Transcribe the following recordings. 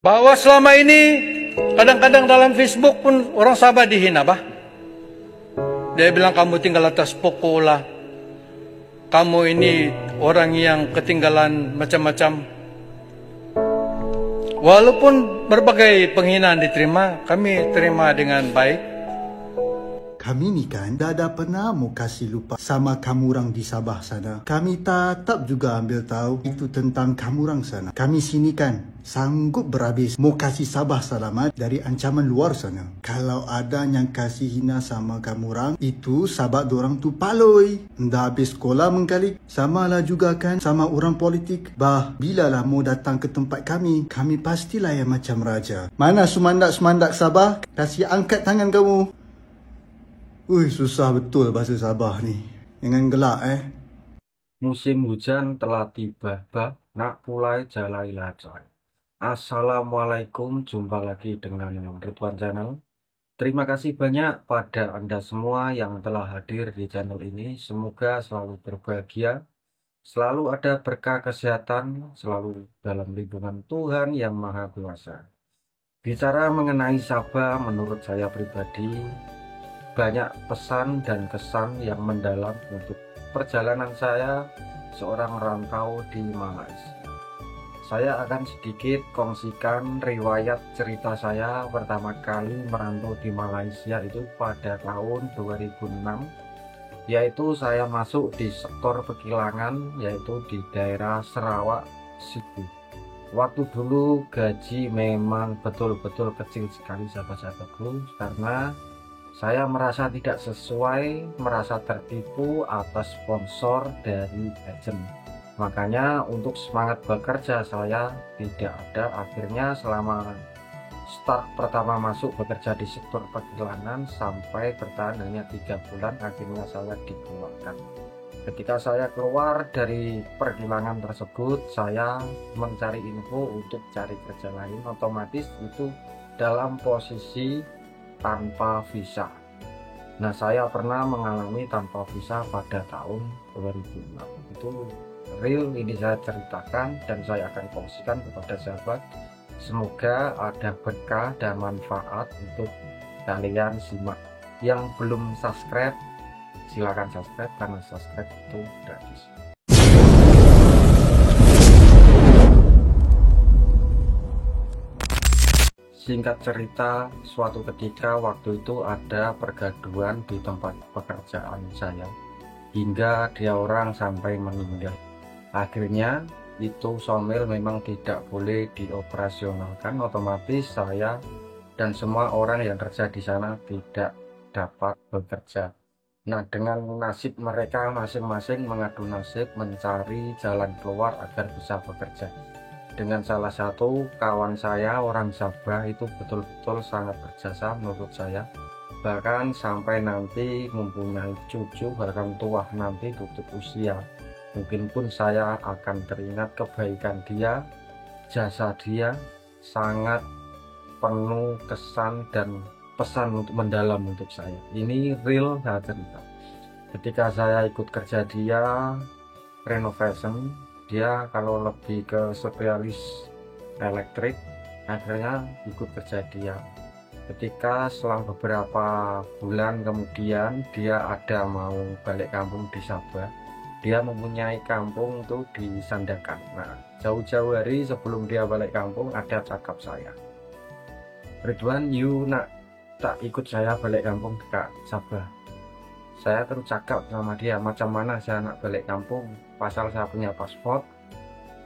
Bahwa selama ini kadang-kadang dalam Facebook pun orang Sabah dihina, bah. Dia bilang kamu tinggal atas pokok lah. Kamu ini orang yang ketinggalan macam-macam. Walaupun berbagai penghinaan diterima, kami terima dengan baik. Kami ni kan dah pernah mau kasih lupa sama kamu orang di Sabah sana. Kami tetap juga ambil tahu itu tentang kamu orang sana. Kami sini kan sanggup berhabis mau kasih Sabah selamat dari ancaman luar sana. Kalau ada yang kasih hina sama kamu orang, itu sabab dorang tu paloi. Nda habis sekolah mengkali. Sama lah juga kan sama orang politik. Bah, bila lah mau datang ke tempat kami pastilah yang macam raja. Mana sumandak-sumandak Sabah? Kasih angkat tangan kamu. Susah betul bahasa Sabah ni. Jangan gelak Musim hujan telah tiba, nak mulai jalai lacai. Assalamualaikum, jumpa lagi dengan Ridwan Channel. Terima kasih banyak pada Anda semua yang telah hadir di channel ini. Semoga selalu berbahagia, selalu ada berkah kesehatan, selalu dalam lindungan Tuhan yang Maha Kuasa. Bicara mengenai Sabah, menurut saya pribadi, banyak pesan dan kesan yang mendalam untuk perjalanan saya seorang rantau di Malaysia. Saya akan sedikit kongsikan riwayat cerita saya pertama kali merantau di Malaysia itu pada tahun 2006, yaitu saya masuk di sektor pekilangan, yaitu di daerah Sarawak, Sibu. Waktu dulu gaji memang betul-betul kecil sekali sahabat-sahabatku, karena saya merasa tidak sesuai, merasa tertipu atas sponsor dari agent. Makanya untuk semangat bekerja saya tidak ada. Akhirnya selama start pertama masuk bekerja di sektor perkilangan sampai bertahan hanya 3 bulan, akhirnya saya dikeluarkan. Ketika saya keluar dari perkilangan tersebut, saya mencari info untuk cari kerja lain, otomatis itu dalam posisi tanpa visa. Nah, saya pernah mengalami tanpa visa pada tahun 2006. Itu real, ini saya ceritakan dan saya akan kongsikan kepada sahabat. Semoga ada berkah dan manfaat untuk kalian simak. Yang belum subscribe, silakan subscribe karena subscribe itu gratis. Singkat cerita, suatu ketika waktu itu ada pergaduhan di tempat pekerjaan saya, hingga dia orang sampai meninggal. Akhirnya itu sawmill memang tidak boleh dioperasionalkan, otomatis saya dan semua orang yang kerja di sana tidak dapat bekerja. Nah, dengan nasib mereka masing-masing mengadu nasib mencari jalan keluar agar bisa bekerja. Dengan salah satu kawan saya orang Sabah itu betul-betul sangat berjasa menurut saya, bahkan sampai nanti mempunyai cucu, bahkan tua nanti tutup usia, mungkin pun saya akan teringat kebaikan dia, jasa dia sangat penuh kesan dan pesan untuk mendalam untuk saya. Ini real cerita. Ketika saya ikut kerja dia renovation, dia kalau lebih ke spesialis elektrik, akhirnya ikut kerja dia. Ketika selang beberapa bulan kemudian dia ada mau balik kampung di Sabah, dia mempunyai kampung tuh di Sandakan. Nah, jauh-jauh hari sebelum dia balik kampung ada cakap saya, Ridwan, you nak tak ikut saya balik kampung ke Sabah? Saya terus cakap sama dia, macam mana saya nak balik kampung, pasal saya punya paspor,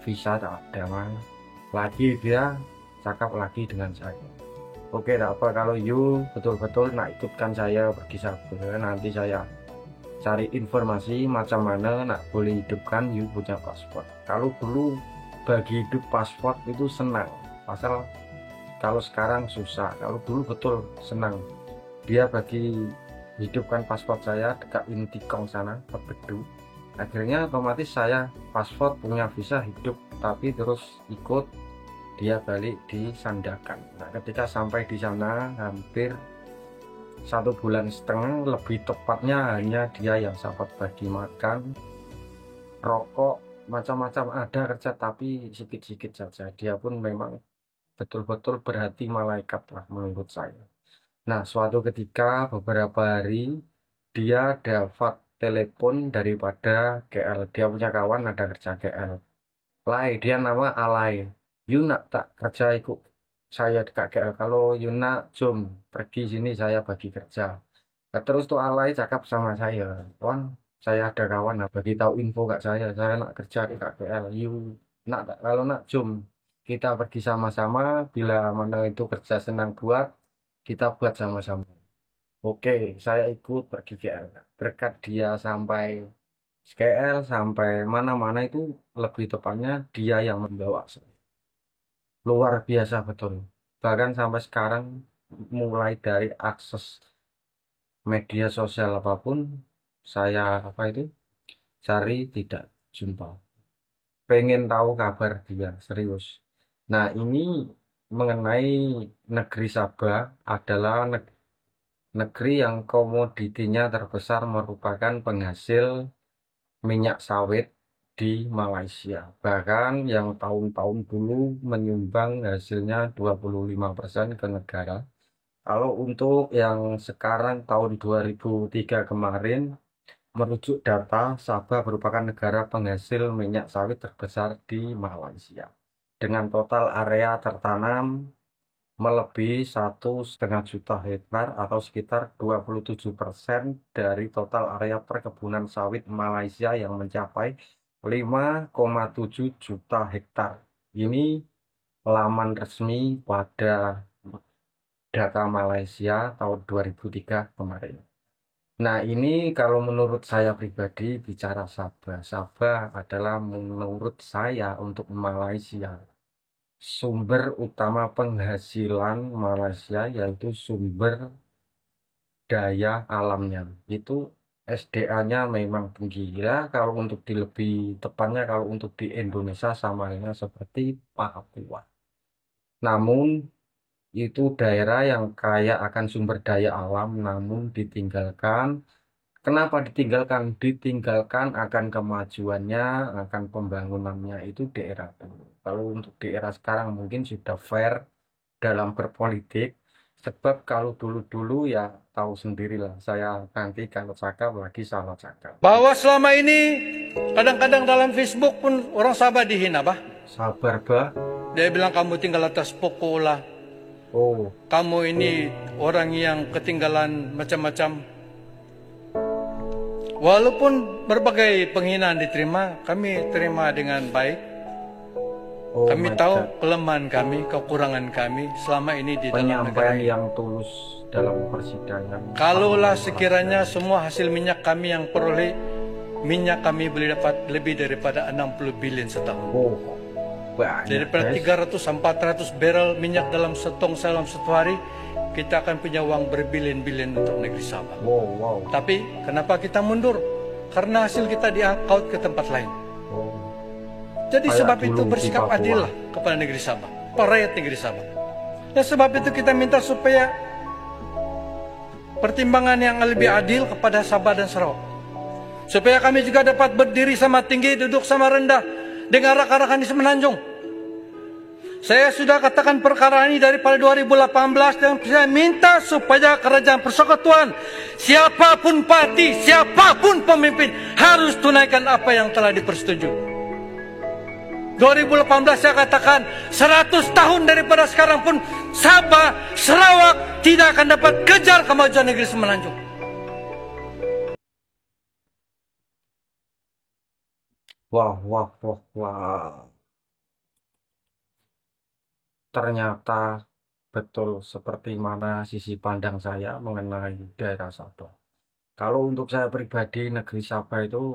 visa tak ada mana. Lagi dia cakap lagi dengan saya, oke, tak apa, kalau you betul-betul nak ikutkan saya pergi Sabah, nanti saya cari informasi macam mana nak boleh hidupkan you punya paspor. Kalau dulu bagi hidup paspor itu senang, pasal kalau sekarang susah. Kalau dulu betul senang. Dia bagi hidupkan paspor saya dekat Intikong sana, Pebedu. Akhirnya otomatis saya paspor punya visa hidup, tapi terus ikut dia balik di Sandakan. Nah, ketika sampai di sana hampir 1,5 bulan, lebih tepatnya hanya dia yang sempat bagi makan, rokok, macam-macam ada kerja, tapi sedikit-sedikit saja. Dia pun memang betul-betul berhati malaikat lah menurut saya. Nah, suatu ketika beberapa hari dia dapat telepon daripada GL. Dia punya kawan ada kerja GL. Dia nama Alay. Yuna tak kerja ikut saya di KGL. Kalau Yuna jom pergi sini saya bagi kerja. Nah, terus tuh Alay cakap sama saya, Wan, saya ada kawan, nah, bagi tahu info kak saya nak kerja di KGL. Nak tak? Kalau nak jom kita pergi sama-sama. Bila mana itu kerja senang buat, kita buat sama-sama. Oke, saya ikut pergi KL. Berkat dia sampai KL, sampai mana-mana itu lebih tepatnya dia yang membawa saya. Luar biasa betul. Bahkan sampai sekarang mulai dari akses media sosial apapun saya cari tidak jumpa. Pengen tahu kabar dia serius. Nah, ini mengenai negeri Sabah adalah negeri yang komoditinya terbesar merupakan penghasil minyak sawit di Malaysia. Bahkan yang tahun-tahun dulu menyumbang hasilnya 25% ke negara. Kalau untuk yang sekarang tahun 2003 kemarin, merujuk data, Sabah merupakan negara penghasil minyak sawit terbesar di Malaysia. Dengan total area tertanam melebihi 1,5 juta hektar atau sekitar 27% dari total area perkebunan sawit Malaysia yang mencapai 5,7 juta hektar. Ini laman resmi pada data Malaysia tahun 2003 kemarin. Nah, ini kalau menurut saya pribadi bicara Sabah. Sabah adalah menurut saya untuk Malaysia sumber utama penghasilan Malaysia, yaitu sumber daya alamnya. Itu SDA-nya memang tinggi ya. Kalau untuk di lebih tepatnya kalau untuk di Indonesia sama halnya seperti Papua. Namun itu daerah yang kaya akan sumber daya alam namun ditinggalkan. Kenapa ditinggalkan? Ditinggalkan akan kemajuannya, akan pembangunannya itu daerah dulu. Kalau untuk daerah sekarang mungkin sudah fair dalam berpolitik. Sebab kalau dulu-dulu ya tahu sendirilah. Saya nanti kalau cakap lagi salah cakap. Bahwa selama ini kadang-kadang dalam Facebook pun orang Sabah dihina, bah. Sabar, bah. Dia bilang kamu tinggal atas pokok lah. Oh, Kamu ini orang yang ketinggalan macam-macam. Walaupun berbagai penghinaan diterima, kami terima dengan baik. oh Kami my tahu God. kelemahan kami, kekurangan kami selama ini di dalam negara Penyampaian ini. yang tulus dalam persidangan. Kalaulah sekiranya semua hasil minyak kami yang peroleh, minyak kami boleh dapat lebih daripada 60 bilion setahun. Oh, banyak, Daripada guys. 300-400 barrel minyak dalam setong dalam satu hari, kita akan punya uang berbilion-bilion untuk negeri Sabah. Wow. Tapi kenapa kita mundur? Karena hasil kita diangkut ke tempat lain. Oh. Jadi Kayak sebab dulu itu di bersikap Papua. adil lah kepada negeri Sabah, para rakyat negeri Sabah. Dan sebab itu kita minta supaya pertimbangan yang lebih adil kepada Sabah dan Sarawak. Supaya kami juga dapat berdiri sama tinggi, duduk sama rendah dengan rakan-rakan di Semenanjung. Saya sudah katakan perkara ini daripada 2018 dan saya minta supaya kerajaan persekutuan, siapapun parti, siapapun pemimpin harus tunaikan apa yang telah dipersetujui. 2018 saya katakan 100 tahun daripada sekarang pun Sabah, Sarawak tidak akan dapat kejar kemajuan negeri Semenanjung. Wah. Ternyata betul seperti mana sisi pandang saya mengenai daerah Sabah. Kalau untuk saya pribadi, negeri Sabah itu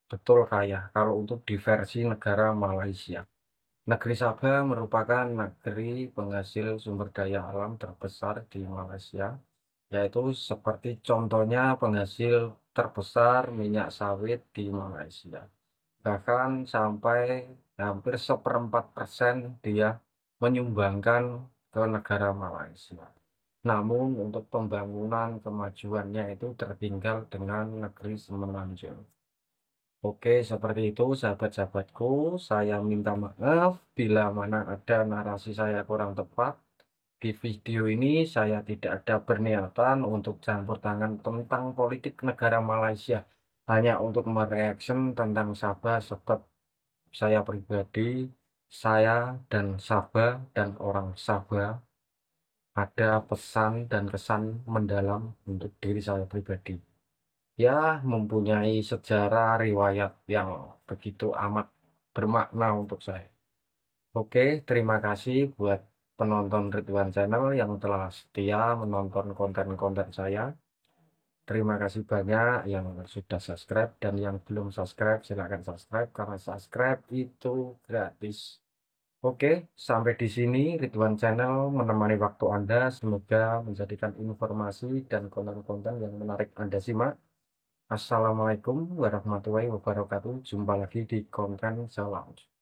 betul kaya. Kalau untuk di versi negara Malaysia. Negeri Sabah merupakan negeri penghasil sumber daya alam terbesar di Malaysia, yaitu seperti contohnya penghasil terbesar minyak sawit di Malaysia. Bahkan sampai hampir 1/4% dia menyumbangkan ke negara Malaysia. Namun untuk pembangunan kemajuannya itu tertinggal dengan negeri Semenanjung. Oke, seperti itu sahabat-sahabatku. Saya minta maaf bila mana ada narasi saya kurang tepat. Di video ini saya tidak ada berniatan untuk campur tangan tentang politik negara Malaysia. Hanya untuk mereaction tentang Sabah sebab saya pribadi, saya dan Sabah dan orang Sabah ada pesan dan kesan mendalam untuk diri saya pribadi. Ya, mempunyai sejarah riwayat yang begitu amat bermakna untuk saya. Oke, terima kasih buat penonton Ridwan Channel yang telah setia menonton konten-konten saya. Terima kasih banyak yang sudah subscribe dan yang belum subscribe silakan subscribe karena subscribe itu gratis. Oke, sampai di sini Ridwan Channel menemani waktu Anda. Semoga menjadikan informasi dan konten-konten yang menarik Anda simak. Assalamualaikum warahmatullahi wabarakatuh. Jumpa lagi di konten Lounge.